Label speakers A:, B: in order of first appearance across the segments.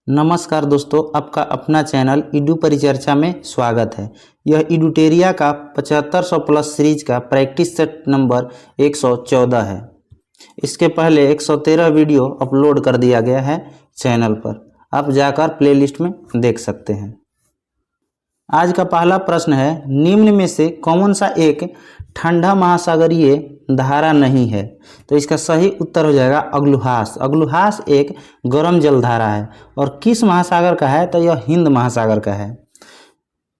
A: नमस्कार दोस्तों, आपका अपना चैनल ईडू परिचर्चा में स्वागत है। यह ईडूटेरिया का 7500 प्लस सीरीज का प्रैक्टिस सेट नंबर 114 है। इसके पहले 113 वीडियो अपलोड कर दिया गया है चैनल पर, आप जाकर प्लेलिस्ट में देख सकते हैं। आज का पहला प्रश्न है, निम्न में से कौन सा एक ठंडा महासागरीय धारा नहीं है? तो इसका सही उत्तर हो जाएगा अग्लुहास। अग्लुहास एक गर्म जलधारा है और किस महासागर का है? तो यह हिंद महासागर का है।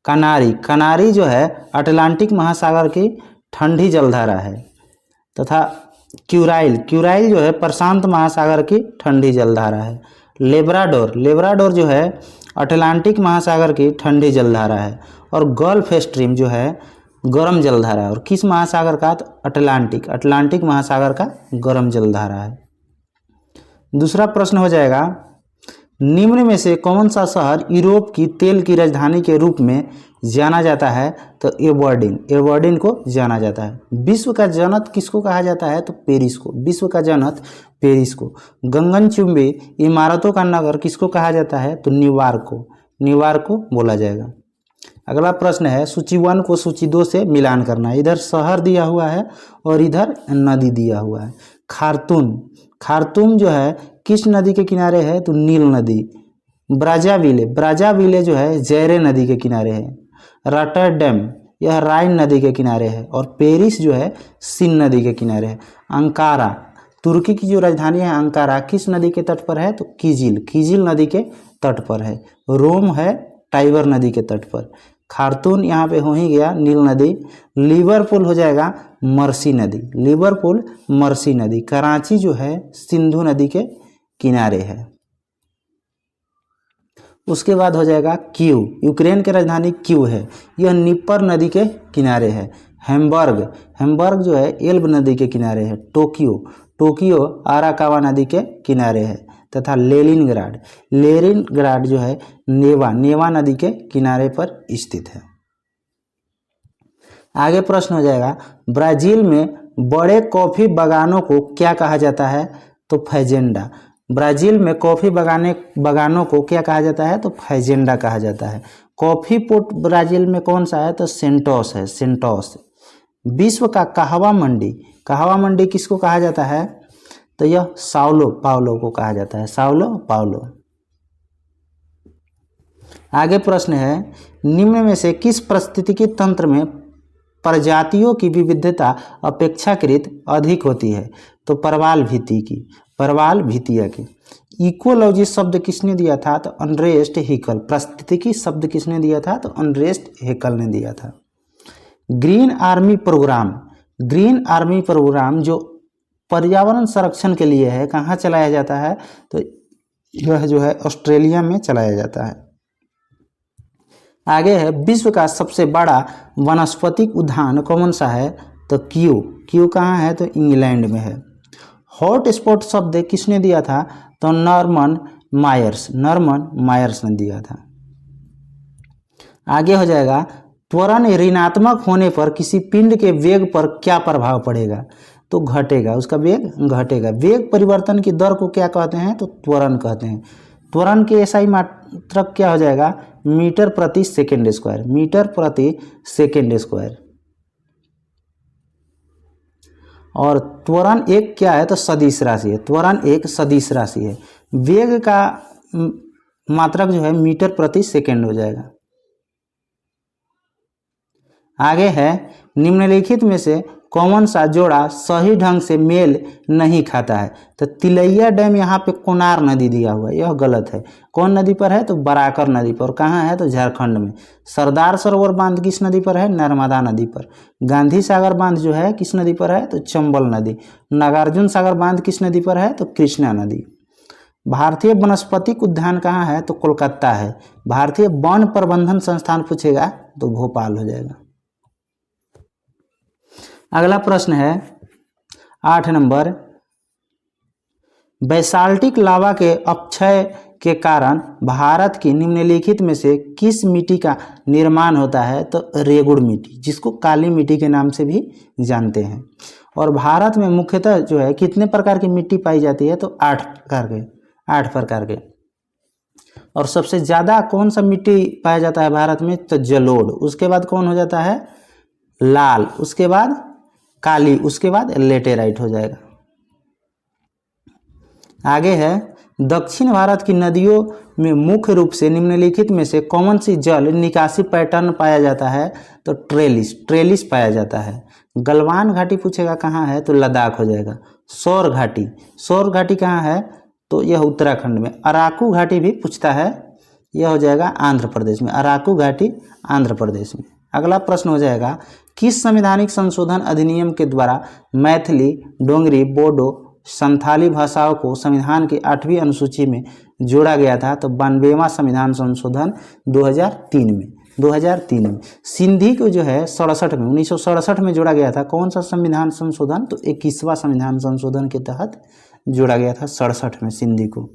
A: कनारी, कनारी जो है अटलांटिक महासागर की ठंडी जलधारा है। तथा क्यूराइल, क्यूराइल जो है प्रशांत महासागर की ठंडी जलधारा है। लेब्राडोर, लेब्राडोर जो है अटलांटिक महासागर की ठंडी जलधारा है। और गल्फ स्ट्रीम जो है गर्म जलधारा है। और किस महासागर का? तो अटलांटिक, अटलांटिक महासागर का गर्म जलधारा है। दूसरा प्रश्न हो जाएगा, निम्न में से कौन सा शहर यूरोप की तेल की राजधानी के रूप में जाना जाता है? तो एबरडीन, एबरडीन को जाना जाता है। विश्व का जनक किसको कहा जाता है? तो पेरिस को, विश्व का जनक पेरिस को। गगनचुंबी इमारतों का नगर किसको कहा जाता है? तो न्यूयॉर्क को, न्यूयॉर्क को बोला जाएगा। अगला प्रश्न है, सूची 1 को सूची 2 से मिलान करना है। इधर शहर दिया हुआ है और इधर नदी दिया हुआ है। खार्तूम, खार्तूम जो है किस नदी के किनारे है? तो नील नदी। ब्राज़ाविले, ब्राज़ाविले जो है जैरे नदी के किनारे है। रॉटरडैम यह राइन नदी के किनारे है। और पेरिस जो है सीन नदी के किनारे है। अंकारा, तुर्की की जो राजधानी है अंकारा किस नदी के तट पर है? तो कीजिल, कीजिल नदी के तट पर है। रोम है टाइबर नदी के तट पर। खार्तूम यहाँ पे हो ही गया नील नदी। लिवरपूल हो जाएगा मर्सी नदी, लिवरपूल मर्सी नदी। कराची जो है सिंधु नदी के किनारे है। उसके बाद हो जाएगा कीव, यूक्रेन की राजधानी कीव है, यह नीपर नदी के किनारे है। हैम्बर्ग, हैम्बर्ग जो है एल्ब नदी के किनारे है। टोक्यो, टोक्यो आराकावा नदी के किनारे है। तथा लेनिनग्राड, लेनिनग्राड जो है नेवा, नेवा नदी के किनारे पर स्थित है। आगे प्रश्न हो जाएगा, ब्राजील में बड़े कॉफी बागानों को क्या कहा जाता है? तो फैजेंडा। ब्राजील में कॉफी बागानों को क्या कहा जाता है? तो फैजेंडा कहा जाता है। कॉफी पोर्ट ब्राजील में कौन सा है? तो सेंटोस है, सेंटोस। विश्व का कहवा मंडी, कहवा मंडी किसको कहा जाता है? तो यह साओलो पाउलो को कहा जाता है, साओलो पाउलो। आगे प्रश्न है, निम्न में से किस पारिस्थितिकी तंत्र में प्रजातियों की विविधता अपेक्षाकृत अधिक होती है? तो परवाल भीति की, परवाल भीतिया की। इकोलॉजी शब्द किसने दिया था? तो अनरेस्ट हेकल। पारिस्थितिकी शब्द किसने दिया था? तो अनरेस्ट हेकल ने दिया था। Green army programme, green army programme जो पर्यावरण संरक्षण के लिए है, कहाँ चलाया जाता है? तो यह जो है ऑस्ट्रेलिया में चलाया जाता है। आगे है, विश्व का सबसे बड़ा वनस्पतिक उद्यान कौन सा है? तो क्यू, क्यू कहाँ है? तो इंग्लैंड में है। हॉट स्पॉट शब्द किसने दिया था? तो नॉर्मन मायर्स, नॉर्मन मायर्स ने दिया था। आगे हो जाएगा, त्वरण ऋणात्मक होने पर किसी पिंड के वेग पर क्या प्रभाव पड़ेगा? तो घटेगा, उसका वेग घटेगा। वेग परिवर्तन की दर को क्या कहते हैं? तो त्वरण कहते हैं। त्वरण के एसआई मात्रक क्या हो जाएगा? मीटर प्रति सेकेंड स्क्वायर, मीटर प्रति सेकेंड स्क्वायर। और त्वरण एक क्या है? तो सदिश राशि है, त्वरण एक सदिश राशि है। वेग का मात्रक जो है मीटर प्रति सेकेंड हो जाएगा। आगे है, निम्नलिखित में से कौन सा जोड़ा सही ढंग से मेल नहीं खाता है? तो तिलैया डैम यहाँ पे कोनार नदी दिया हुआ है, यह गलत है। कौन नदी पर है? तो बराकर नदी पर। कहाँ है? तो झारखंड में। सरदार सरोवर बांध किस नदी पर है? नर्मदा नदी पर। गांधी सागर बांध जो है किस नदी पर है? तो चंबल नदी। नागार्जुन सागर बांध किस नदी पर है? तो कृष्णा नदी। भारतीय वनस्पतिक उद्यान कहाँ है? तो कोलकाता है। भारतीय वन प्रबंधन संस्थान पूछेगा तो भोपाल हो जाएगा। अगला प्रश्न है 8 नंबर, बैसाल्टिक लावा के अपक्षय के कारण भारत की निम्नलिखित में से किस मिट्टी का निर्माण होता है? तो रेगुड़ मिट्टी, जिसको काली मिट्टी के नाम से भी जानते हैं। और भारत में मुख्यतः जो है कितने प्रकार की मिट्टी पाई जाती है? तो 8 प्रकार के, 8 प्रकार के। और सबसे ज़्यादा कौन सा मिट्टी पाया जाता है भारत में? तो जलोढ़। उसके बाद कौन हो जाता है? लाल। उसके बाद काली। उसके बाद लेटेराइट हो जाएगा। आगे है, दक्षिण भारत की नदियों में मुख्य रूप से निम्नलिखित में से कौन सी जल निकासी पैटर्न पाया जाता है? तो ट्रेलिस पाया जाता है। गलवान घाटी पूछेगा कहाँ है? तो लद्दाख हो जाएगा। सौर घाटी कहाँ है? तो यह उत्तराखंड में। अराकू घाटी भी पूछता है, यह हो जाएगा आंध्र प्रदेश में। अराकू घाटी आंध्र प्रदेश में। अगला प्रश्न हो जाएगा, किस संवैधानिक संशोधन अधिनियम के द्वारा मैथिली, डोगरी, बोडो, संथाली भाषाओं को संविधान की 8वीं अनुसूची में जोड़ा गया था? तो 92वां संविधान संशोधन 2003 में। सिंधी को जो है 1967 में जोड़ा गया था। कौन सा संविधान संशोधन? तो 21वां संविधान संशोधन के तहत जोड़ा गया था 67 में सिंधी को।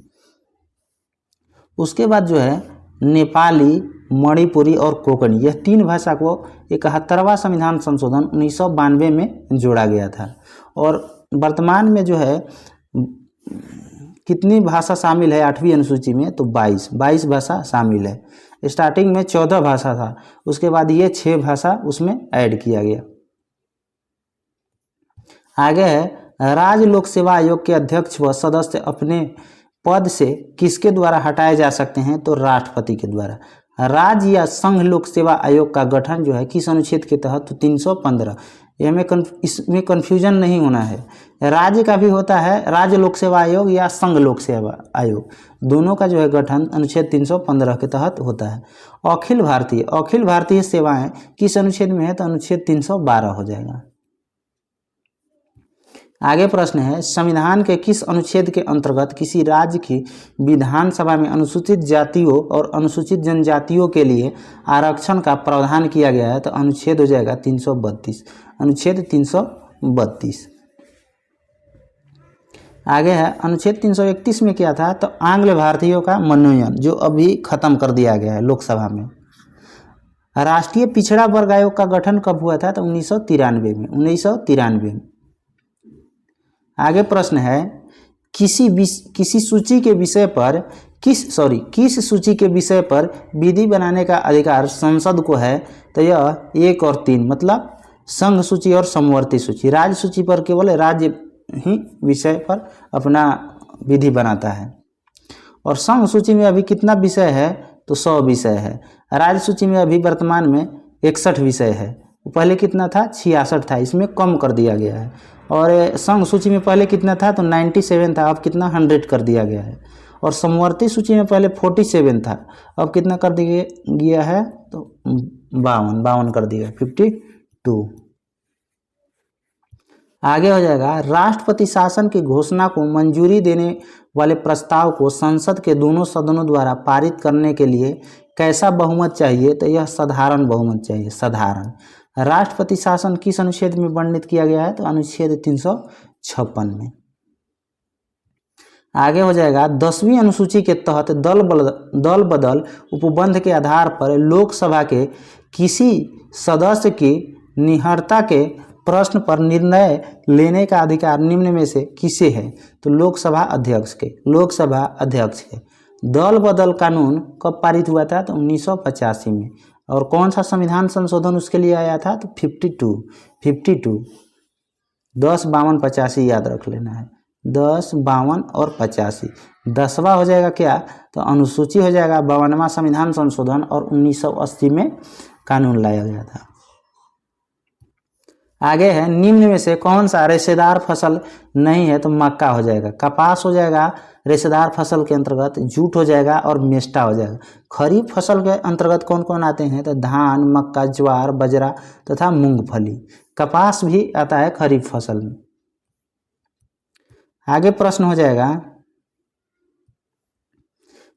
A: उसके बाद जो है नेपाली, मणिपुरी और कोंकणी, यह 3 भाषा को 71वां संविधान संशोधन 1992 में जोड़ा गया था। और वर्तमान में जो है कितनी भाषा शामिल है 8वीं अनुसूची में? तो 22 भाषा शामिल है। स्टार्टिंग में 14 भाषा था, उसके बाद ये 6 भाषा उसमें ऐड किया गया। आगे है, राज्य लोक सेवा आयोग के अध्यक्ष व सदस्य अपने पद से किसके द्वारा हटाए जा सकते हैं? तो राष्ट्रपति के द्वारा। राज्य या संघ लोक सेवा आयोग का गठन जो है किस अनुच्छेद के तहत? तो 315। इसमें कन्फ्यूजन नहीं होना है। राज्य का भी होता है राज्य लोक सेवा आयोग या संघ लोक सेवा आयोग, दोनों का जो है गठन अनुच्छेद 315 के तहत होता है। अखिल भारतीय सेवाएं किस अनुच्छेद में है? तो अनुच्छेद 312 हो जाएगा। आगे प्रश्न है, संविधान के किस अनुच्छेद के अंतर्गत किसी राज्य की विधानसभा में अनुसूचित जातियों और अनुसूचित जनजातियों के लिए आरक्षण का प्रावधान किया गया है? तो अनुच्छेद हो जाएगा 332। अनुच्छेद 332। आगे है, अनुच्छेद 331 में क्या था? तो आंग्ल भारतीयों का मनोनयन, जो अभी खत्म कर दिया गया है लोकसभा में। राष्ट्रीय पिछड़ा वर्ग आयोग का गठन कब हुआ था? तो 1993 में। आगे प्रश्न है, किस सूची के विषय पर विधि बनाने का अधिकार संसद को है? तो यह 1 और 3, मतलब संघ सूची और समवर्ती सूची। राज्य सूची पर केवल राज्य ही विषय पर अपना विधि बनाता है। और संघ सूची में अभी कितना विषय है? तो 100 विषय है। राज्य सूची में अभी वर्तमान में 61 विषय है। पहले कितना था? 66 था, इसमें कम कर दिया गया है। और संघ सूची में पहले कितना था? तो 97 था, अब कितना 100 कर दिया गया है। और समवर्ती सूची में पहले 47 था, अब कितना कर दिया गया है? तो 52 कर दिया, 52। आगे हो जाएगा, राष्ट्रपति शासन की घोषणा को मंजूरी देने वाले प्रस्ताव को संसद के दोनों सदनों द्वारा पारित करने के लिए कैसा बहुमत चाहिए? तो यह साधारण बहुमत चाहिए, साधारण। राष्ट्रपति शासन किस अनुच्छेद में वर्णित किया गया है? तो अनुच्छेद 356 में। आगे हो जाएगा, 10वीं अनुसूची के तहत दल बदल उपबंध के आधार पर लोकसभा के किसी सदस्य की निहरता के प्रश्न पर निर्णय लेने का अधिकार निम्न में से किसे है? तो लोकसभा अध्यक्ष के। दल बदल कानून कब पारित हुआ था? तो 1985 में। और कौन सा संविधान संशोधन उसके लिए आया था? तो 52। 10, 52, 85 याद रख लेना है। 10, 52 और 85। 10वां हो जाएगा क्या? तो अनुसूची हो जाएगा 52वां संविधान संशोधन, और 1980 में कानून लाया गया था। आगे है, निम्न में से कौन सा रेशेदार फसल नहीं है? तो मक्का हो जाएगा। कपास हो जाएगा रेशेदार फसल के अंतर्गत, जूट हो जाएगा और मेस्टा हो जाएगा। खरीफ फसल के अंतर्गत कौन कौन आते हैं? तो धान, मक्का, ज्वार, बाजरा तथा मूंगफली। कपास भी आता है खरीफ फसल में। आगे प्रश्न हो जाएगा,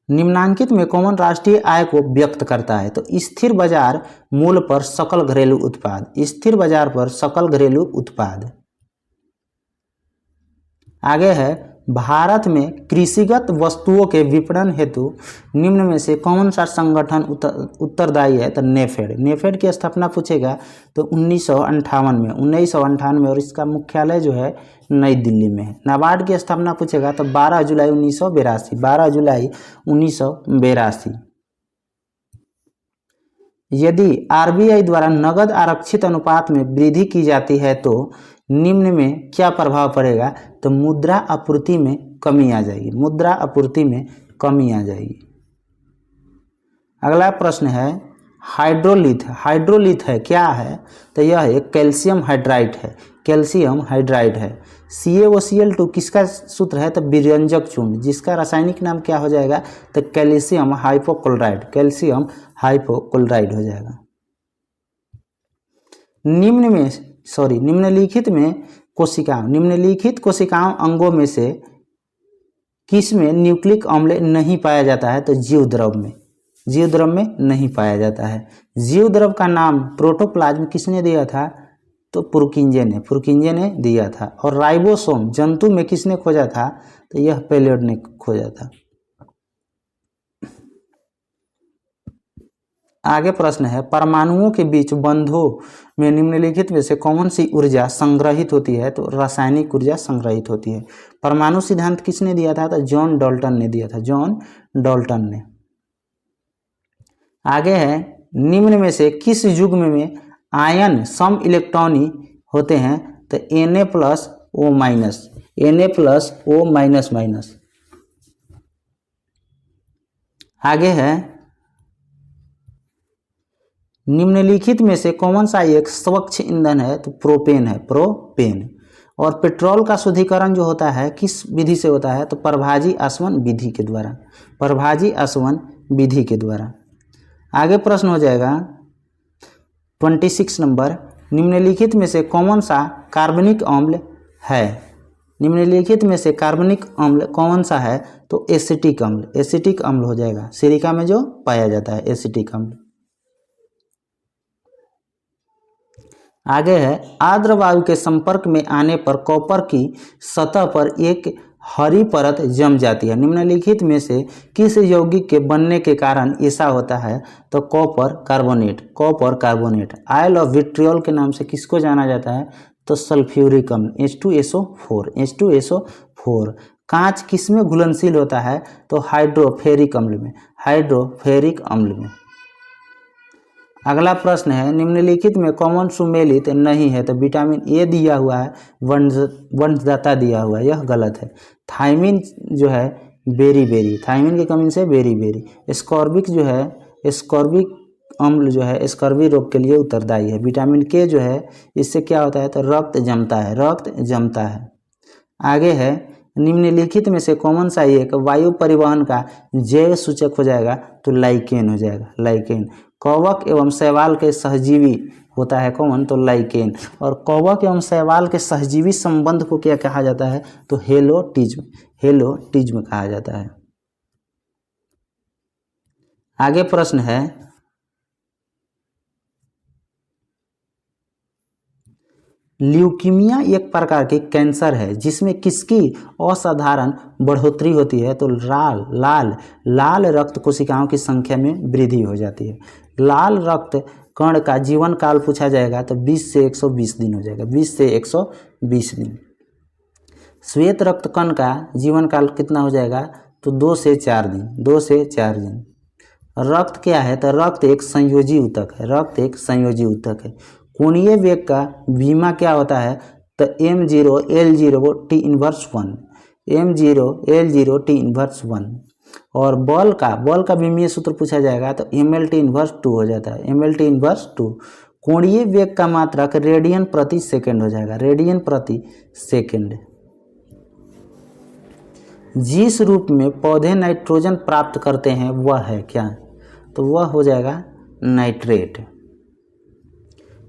A: निम्नांकित में कौन राष्ट्रीय आय को व्यक्त करता है? तो स्थिर बाजार मूल्य पर सकल घरेलू उत्पाद। स्थिर बाजार पर सकल घरेलू उत्पाद। आगे है, भारत में कृषिगत वस्तुओं के विपणन हेतु निम्न में से कौन सा संगठन उत्तरदायी है? तो नेफेड। नेफेड की स्थापना पूछेगा तो 1958 में, 1958 में, और इसका मुख्यालय जो है नई दिल्ली में है। नाबार्ड की स्थापना पूछेगा तो 12 जुलाई 1982, 12 जुलाई 1982। यदि आरबीआई द्वारा नगद आरक्षित अनुपात में वृद्धि की जाती है तो निम्न में क्या प्रभाव पड़ेगा? तो मुद्रा आपूर्ति में कमी आ जाएगी, मुद्रा आपूर्ति में कमी आ जाएगी। अगला प्रश्न है हाइड्रोलिथ। हाइड्रोलिथ है क्या है? तो यह एक कैल्शियम हाइड्राइड है, कैल्शियम हाइड्राइड है। CaOCl2 किसका सूत्र है? तो विरंजक चूर्ण, जिसका रासायनिक नाम क्या हो जाएगा? तो कैल्शियम हाइपोक्लोराइड, कैल्शियम हाइपोक्लोराइड हो जाएगा। निम्नलिखित कोशिकाओं अंगों में से किस में न्यूक्लिक अम्ल नहीं पाया जाता है? तो जीव द्रव में, जीव द्रव में नहीं पाया जाता है। जीव द्रव का नाम प्रोटोप्लाज्म किसने दिया था? तो पुरकिंजे ने दिया था। और राइबोसोम जंतु में किसने खोजा था? तो यह पेलियड ने खोजा था। आगे प्रश्न है परमाणुओं के बीच बंधों में निम्नलिखित में से कौन सी ऊर्जा संग्रहित होती है? तो रासायनिक ऊर्जा संग्रहित होती है। परमाणु सिद्धांत किसने दिया था? तो जॉन डाल्टन ने दिया था, जॉन डाल्टन ने। आगे है निम्न में से किस युग्म में आयन सम इलेक्ट्रॉनी होते हैं? तो Na+O-, Na+O-। आगे है निम्नलिखित में से कौन सा एक स्वच्छ ईंधन है? तो प्रोपेन है, प्रोपेन। और पेट्रोल का शुद्धिकरण जो होता है किस विधि से होता है? तो प्रभाजी आसवन विधि के द्वारा, प्रभाजी आसवन विधि के द्वारा। आगे प्रश्न हो जाएगा 26 नंबर, निम्नलिखित में से कौन सा कार्बनिक अम्ल है? निम्नलिखित में से कार्बनिक अम्ल कौन सा है? तो एसिटिक अम्ल, एसिटिक अम्ल हो जाएगा। सिरिका में जो पाया जाता है एसिटिक अम्ल। आगे है आर्द्र वायु के संपर्क में आने पर कॉपर की सतह पर एक हरी परत जम जाती है। निम्नलिखित में से किस यौगिक के बनने के कारण ऐसा होता है? तो copper carbonate, copper carbonate. Oil of vitriol के नाम से किसको जाना जाता है? तो सल्फ्यूरिक अम्ल, H2SO4, H2SO4। कांच किस में घुलनशील होता है? तो हाइड्रोफेरिक अम्ल में, हाइड्रोफेरिक अम्ल में। अगला प्रश्न है निम्नलिखित में कौन सुमेलित नहीं है? तो विटामिन ए दिया हुआ है, वंशदाता दिया हुआ है, यह गलत है। थायमिन जो है बेरी, थायमिन की कमी से बेरी। स्कॉर्बिक जो है, स्कॉर्बिक अम्ल जो है स्कर्वी रोग के लिए उत्तरदायी है। विटामिन के जो है इससे क्या होता है? तो रक्त जमता है, रक्त जमता है। आगे है निम्नलिखित में से कौन सा एक वायु परिवहन का जैव सूचक हो जाएगा? तो लाइकेन हो जाएगा, लाइकेन। कवक एवं शैवाल के सहजीवी होता है कौन? तो लाइकेन। और कवक एवं शैवाल के सहजीवी संबंध को क्या कहा जाता है? तो हेलोटिज्म, हेलोटिज्म कहा जाता है। आगे प्रश्न है ल्यूकीमिया एक प्रकार की कैंसर है जिसमें किसकी असाधारण बढ़ोतरी होती है? तो लाल रक्त कोशिकाओं की संख्या में वृद्धि हो जाती है। लाल रक्त कण का जीवन काल पूछा जाएगा तो 20 से 120 दिन हो जाएगा, 20 से 120 दिन। श्वेत रक्त कण का जीवन काल कितना हो जाएगा? तो 2 से 4 दिन, 2 से 4 दिन। रक्त क्या है? तो रक्त एक संयोजी ऊतक है, रक्त एक संयोजी ऊतक है। कोणीय वेग का विमा क्या होता है? तो m0L0T−1, m0L0T−1। और बल का विमीय सूत्र पूछा जाएगा तो mL/T−2 हो जाता है, mL/T−2। कोणीय वेग का मात्रक रेडियन प्रति सेकंड हो जाएगा, रेडियन प्रति सेकंड। जिस रूप में पौधे नाइट्रोजन प्राप्त करते हैं वह है क्या? तो वह हो जाएगा नाइट्रेट।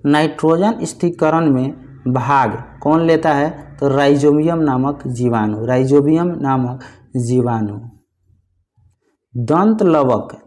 A: नाइट्रोजन स्थिरीकरण में भाग कौन लेता है? तो राइजोबियम नामक जीवाणु, राइजोबियम नामक जीवाणु। दंत लवक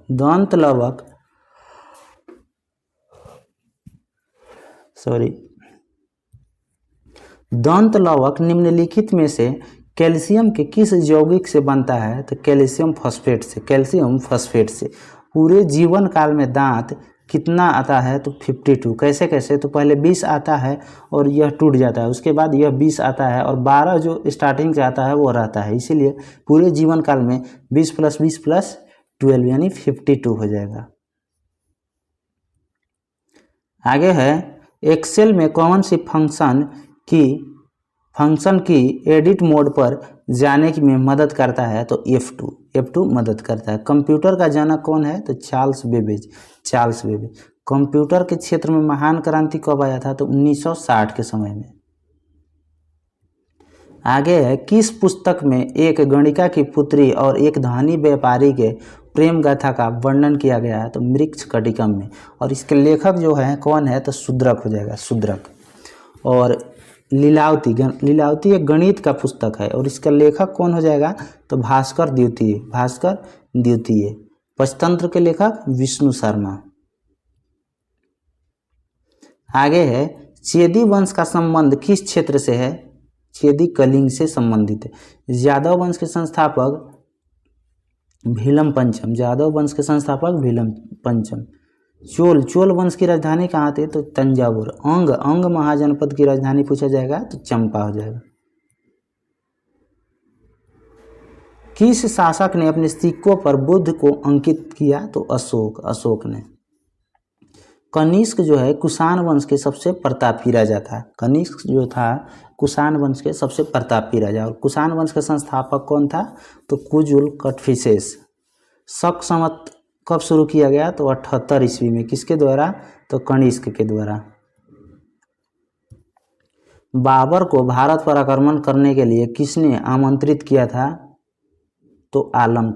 A: निम्नलिखित में से कैल्शियम के किस यौगिक से बनता है? तो कैल्शियम फॉस्फेट से, कैल्शियम फॉस्फेट से। पूरे जीवन काल में दांत कितना आता है? तो 52। कैसे कैसे? तो पहले 20 आता है और यह टूट जाता है, उसके बाद यह 20 आता है और 12 जो स्टार्टिंग से आता है वो रहता है, इसीलिए पूरे जीवन काल में 20 + 20 + 12 यानी 52 हो जाएगा। आगे है एक्सेल में कौन सी फंक्शन की एडिट मोड पर जाने में मदद करता है? तो F2 मदद करता है। कंप्यूटर का जनक कौन है? तो चार्ल्स बेबेज। कंप्यूटर के क्षेत्र में महान क्रांति कब आया था? तो 1960 के समय में। आगे है किस पुस्तक में एक गणिका की पुत्री और एक धनी व्यापारी के प्रेम गाथा का वर्णन किया गया है? तो मृच्छकटिकम में। और इसके लेखक जो है कौन है? तो शूद्रक हो जाएगा, शूद्रक। और लीलावती एक गणित का पुस्तक है और इसका लेखक कौन हो जाएगा? तो भास्कर द्वितीय। पंचतंत्र के लेखक विष्णु शर्मा। आगे है चेदी वंश का संबंध किस क्षेत्र से है? चेदी कलिंग से संबंधित है। यादव वंश के संस्थापक भीलम पंचम। चोल वंश की राजधानी कहाँ थी? तो तंजावुर। अंग महाजनपद की राजधानी पूछा जाएगा तो चंपा हो जाएगा। किस शासक ने अपने सिक्कों पर बुद्ध को अंकित किया? तो अशोक ने। कनिष्क जो है कुषाण वंश के सबसे प्रतापी राजा था। कनिष्क जो था कुषाण वंश के सबसे प्रतापी राजा। और कुषाण वंश का संस्थापक कौन था? तो कुजुल कटफिसेस। शक संवत कब शुरू किया गया? तो 78 ईस्वी में। किसके द्वारा? तो कनिष्क के द्वारा। बाबर को भारत पर आक्रमण करने के लिए किसने आमंत्रित किया था? तो आलम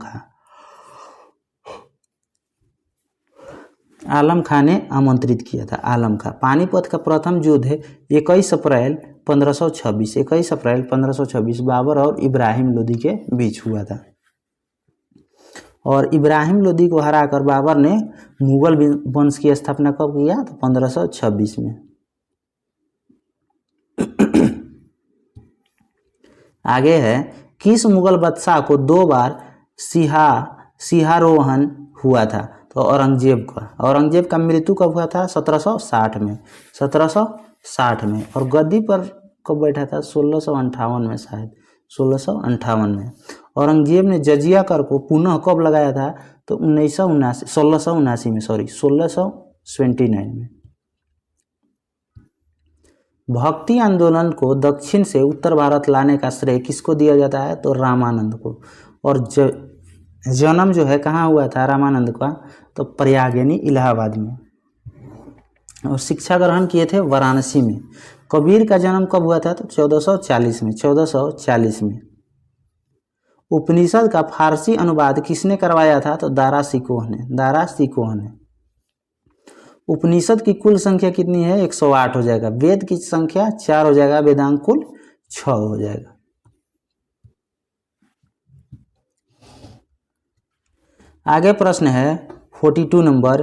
A: खां ने आमंत्रित किया था। आलम खां। पानीपत का प्रथम युद्ध 21 अप्रैल 1526 बाबर और इब्राहिम लोदी के बीच हुआ था। और इब्राहिम लोदी को हराकर बाबर ने मुगल वंश की स्थापना कब किया? तो 1526 में। आगे है किस मुगल बादशाह को 2 बार सिंहारोहण हुआ था? तो औरंगजेब का मृत्यु कब हुआ था? 1760 में। और गद्दी पर कब बैठा था? 1658 में, शायद 1658 में। औरंगजेब ने जजिया कर को पुनः कब लगाया था? तो 1679 में। भक्ति आंदोलन को दक्षिण से उत्तर भारत लाने का श्रेय किसको दिया जाता है? तो रामानंद को। और जन्म जो है कहाँ हुआ था रामानंद का? तो प्रयाग यानी इलाहाबाद में। और शिक्षा ग्रहण किए थे वाराणसी में। कबीर का जन्म कब हुआ था? तो 1440 में। उपनिषद का फारसी अनुवाद किसने करवाया था? तो दारा शिकोह ने। उपनिषद की कुल संख्या कितनी है? 108 हो जाएगा। वेद की संख्या 4 हो जाएगा। वेदांग कुल 6 हो जाएगा। आगे प्रश्न है 42 नंबर।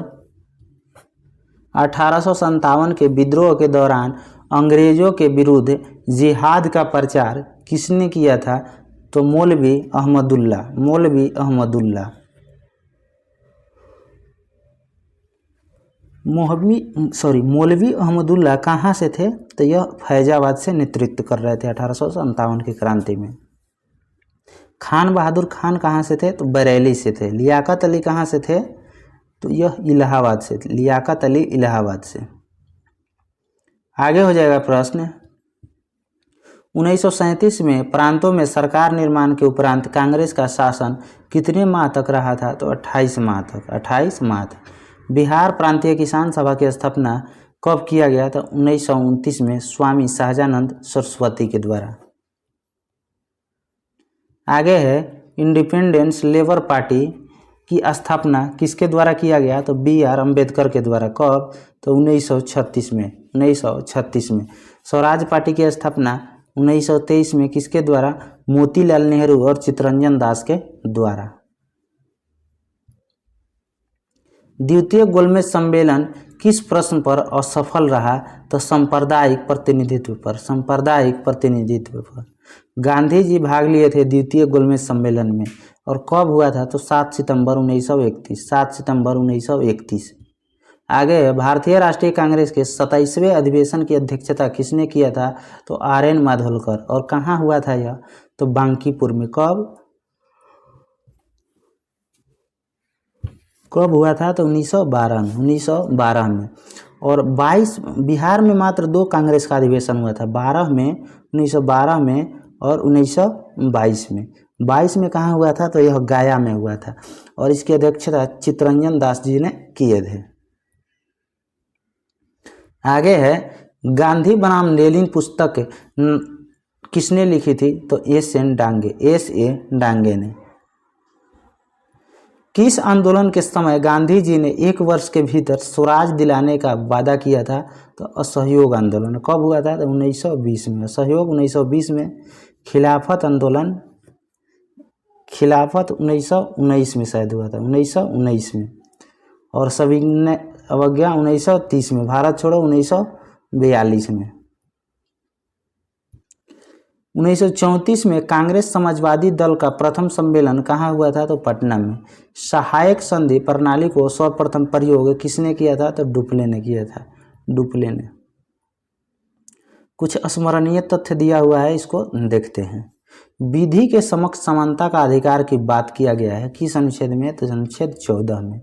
A: 1857 के विद्रोह के दौरान अंग्रेजों के विरुद्ध जिहाद का प्रचार किसने किया था? तो मौलवी अहमदुल्ला। मौलवी अहमदुल्ला कहाँ से थे? तो यह फैजाबाद से नेतृत्व कर रहे थे 1857 की क्रांति में। खान बहादुर खान कहाँ से थे? तो बरेली से थे। लियाकत अली कहाँ से थे? तो यह इलाहाबाद से थे। लियाकत अली इलाहाबाद से। आगे हो जाएगा प्रश्न 1937 में प्रांतों में सरकार निर्माण के उपरांत कांग्रेस का शासन कितने माह तक रहा था? तो 28 माह तक। बिहार प्रांतीय किसान सभा की स्थापना कब किया गया था? 1929 में स्वामी सहजानंद सरस्वती के द्वारा। आगे है इंडिपेंडेंस लेबर पार्टी की स्थापना किसके द्वारा किया गया? तो B.R. अम्बेडकर के द्वारा। कब? तो 1936 में। स्वराज पार्टी की स्थापना 1923 में किसके द्वारा? मोतीलाल नेहरू और चित्तरंजन दास के द्वारा। द्वितीय गोलमेज सम्मेलन किस प्रश्न पर असफल रहा? तो सांप्रदायिक प्रतिनिधित्व पर। गांधी जी भाग लिए थे द्वितीय गोलमेज सम्मेलन में, और कब हुआ था? तो 7 सितंबर 1931, 7 सितंबर 1931। आगे है, भारतीय राष्ट्रीय कांग्रेस के 27वें अधिवेशन की अध्यक्षता किसने किया था? तो RN माधवलकर। और कहाँ हुआ था यह? तो बांकीपुर में। कब हुआ था? तो 1912 में, 1912 में। और 22 बिहार में मात्र 2 कांग्रेस का अधिवेशन हुआ था, 1912 में और 1922 में। 22 में कहाँ हुआ था? तो यह गया में हुआ था, और इसकी अध्यक्षता चित्तरंजन दास जी ने किए थे। आगे है, गांधी बनाम लेनिन पुस्तक किसने लिखी थी? तो S.A. डांगे ने। किस आंदोलन के समय गांधी जी ने 1 वर्ष के भीतर स्वराज दिलाने का वादा किया था? तो असहयोग आंदोलन। कब हुआ था? तो 1920 में। असहयोग 1920 में। खिलाफत आंदोलन, खिलाफत 1919 में शायद हुआ था, 1919 में। और सविनय अवज्ञा 1930 में। भारत छोड़ो 1942 में। 1934 में कांग्रेस समाजवादी दल का प्रथम सम्मेलन कहाँ हुआ था? तो पटना में। सहायक संधि प्रणाली को सर्वप्रथम प्रयोग किसने किया था? तो डुप्ले ने किया था, डुप्ले ने। कुछ स्मरणीय तथ्य दिया हुआ है, इसको देखते हैं। विधि के समक्ष समानता का अधिकार की बात किया गया है किस अनुच्छेद में? तो अनुच्छेद 14 में।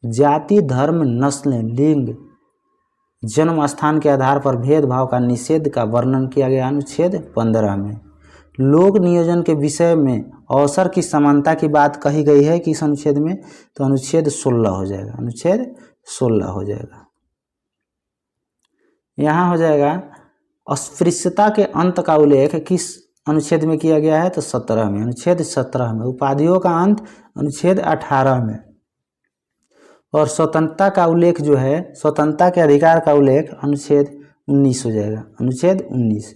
A: जाति, धर्म, नस्ल, लिंग, जन्म स्थान के आधार पर भेदभाव का निषेध का वर्णन किया गया अनुच्छेद 15 में। लोक नियोजन के विषय में अवसर की समानता की बात कही गई है किस अनुच्छेद में? तो अनुच्छेद 16 हो जाएगा, अनुच्छेद 16 हो जाएगा। यहाँ हो जाएगा अस्पृश्यता के अंत का उल्लेख किस अनुच्छेद में किया गया है? तो 17 में, अनुच्छेद 17 में। उपाधियों का अंत अनुच्छेद 18 में। और स्वतंत्रता का उल्लेख जो है, स्वतंत्रता के अधिकार का उल्लेख अनुच्छेद 19 हो जाएगा, अनुच्छेद 19।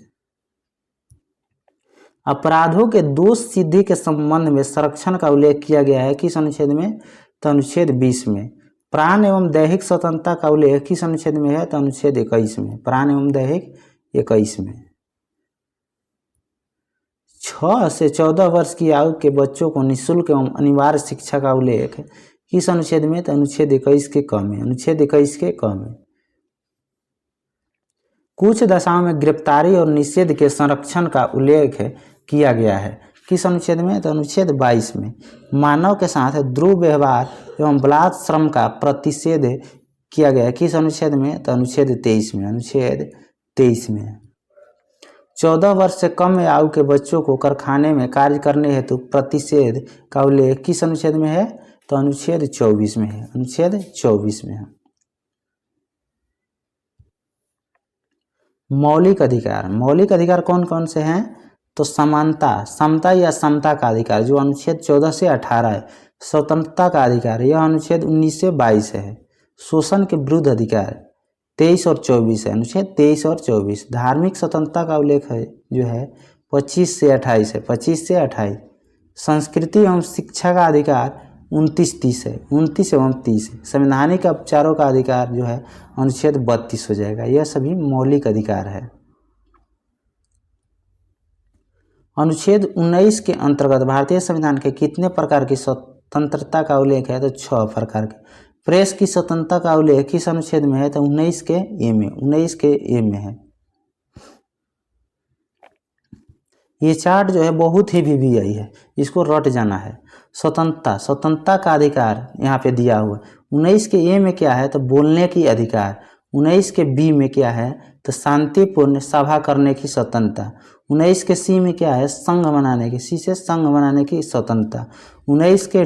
A: अपराधों के दोष सिद्धि के संबंध में संरक्षण का उल्लेख किया गया है किस अनुच्छेद में? तो अनुच्छेद 20 में। प्राण एवं दैहिक स्वतंत्रता का उल्लेख किस अनुच्छेद में है? तो अनुच्छेद 21 में। प्राण एवं दैहिक 21 में। 6 से 14 वर्ष की आयु के बच्चों को निःशुल्क एवं अनिवार्य शिक्षा का उल्लेख किस अनुच्छेद में? तो अनुच्छेद 21 के क में, अनुच्छेद 21 के क में। कुछ दशाओं में गिरफ्तारी और निषेध के संरक्षण का उल्लेख किया गया है किस अनुच्छेद में? तो अनुच्छेद 22 में। मानव के साथ द्रुव व्यवहार एवं बलात् श्रम का प्रतिषेध किया गया है किस अनुच्छेद में? तो अनुच्छेद 23 में, अनुच्छेद 23 में। 14 वर्ष से कम आयु के बच्चों को कारखाने में कार्य करने हेतु प्रतिषेध का उल्लेख किस अनुच्छेद में है? तो अनुच्छेद 24 में है, अनुच्छेद 24 में है। मौलिक अधिकार, मौलिक अधिकार कौन कौन से हैं? तो समानता, समता या समता का अधिकार जो अनुच्छेद 14 से 18 है। स्वतंत्रता का अधिकार यह अनुच्छेद 19 से 22 है। शोषण के विरुद्ध अधिकार 23 और 24 है, अनुच्छेद 23 और 24। धार्मिक स्वतंत्रता का उल्लेख है जो है 25 से 28 है, 25 से 28। संस्कृति एवं शिक्षा का अधिकार 29-30 है, 29 एवं 30 है। संवैधानिक उपचारों का अधिकार जो है अनुच्छेद 32 हो जाएगा। यह सभी मौलिक अधिकार है। अनुच्छेद 19 के अंतर्गत भारतीय संविधान के कितने प्रकार की स्वतंत्रता का उल्लेख है? तो 6 प्रकार के। प्रेस की स्वतंत्रता का उल्लेख किस अनुच्छेद में है? तो 19 के ए में, 19 के ए में है। ये चार्ट जो है बहुत ही VVI है, इसको रट जाना है। स्वतंत्रता, स्वतंत्रता का अधिकार यहाँ पे दिया हुआ। 19 के ए में क्या है? तो बोलने की अधिकार। 19 के बी में क्या है? तो शांतिपूर्ण सभा करने की स्वतंत्रता। 19 के सी में क्या है? संघ बनाने की, सी से संघ बनाने की स्वतंत्रता। 19 के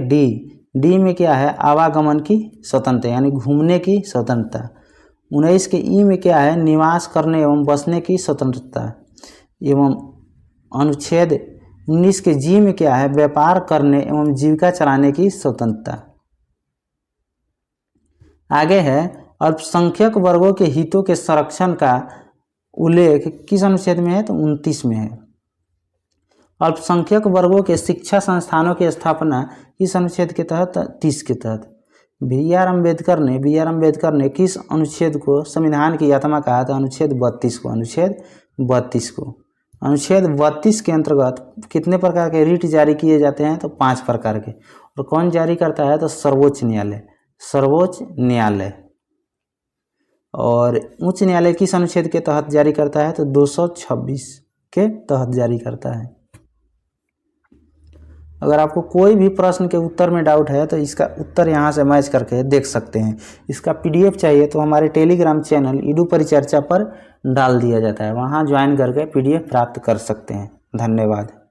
A: डी में क्या है? आवागमन की स्वतंत्रता यानी घूमने की स्वतंत्रता। 19 के ई में क्या है? निवास करने एवं बसने की स्वतंत्रता। एवं अनुच्छेद 19 के जी में क्या है? व्यापार करने एवं जीविका चलाने की स्वतंत्रता। आगे है अल्पसंख्यक वर्गों के हितों के संरक्षण का उल्लेख किस अनुच्छेद में है? तो 29 में है। अल्पसंख्यक वर्गों के शिक्षा संस्थानों की स्थापना किस अनुच्छेद के तहत? 30 के तहत। बी.आर. अम्बेडकर ने किस अनुच्छेद को संविधान की आत्मा कहा था? अनुच्छेद 32 को, अनुच्छेद 32 को। अनुच्छेद 32 के अंतर्गत कितने प्रकार के रिट जारी किए जाते हैं? तो 5 प्रकार के। और कौन जारी करता है? तो सर्वोच्च न्यायालय। सर्वोच्च न्यायालय। और उच्च न्यायालय किस अनुच्छेद के तहत जारी करता है? तो 226 के तहत जारी करता है। अगर आपको कोई भी प्रश्न के उत्तर में डाउट है तो इसका उत्तर यहाँ से मैच करके देख सकते हैं। इसका PDF चाहिए तो हमारे टेलीग्राम चैनल ईडू परिचर्चा पर डाल दिया जाता है, वहाँ ज्वाइन करके PDF प्राप्त कर सकते हैं। धन्यवाद।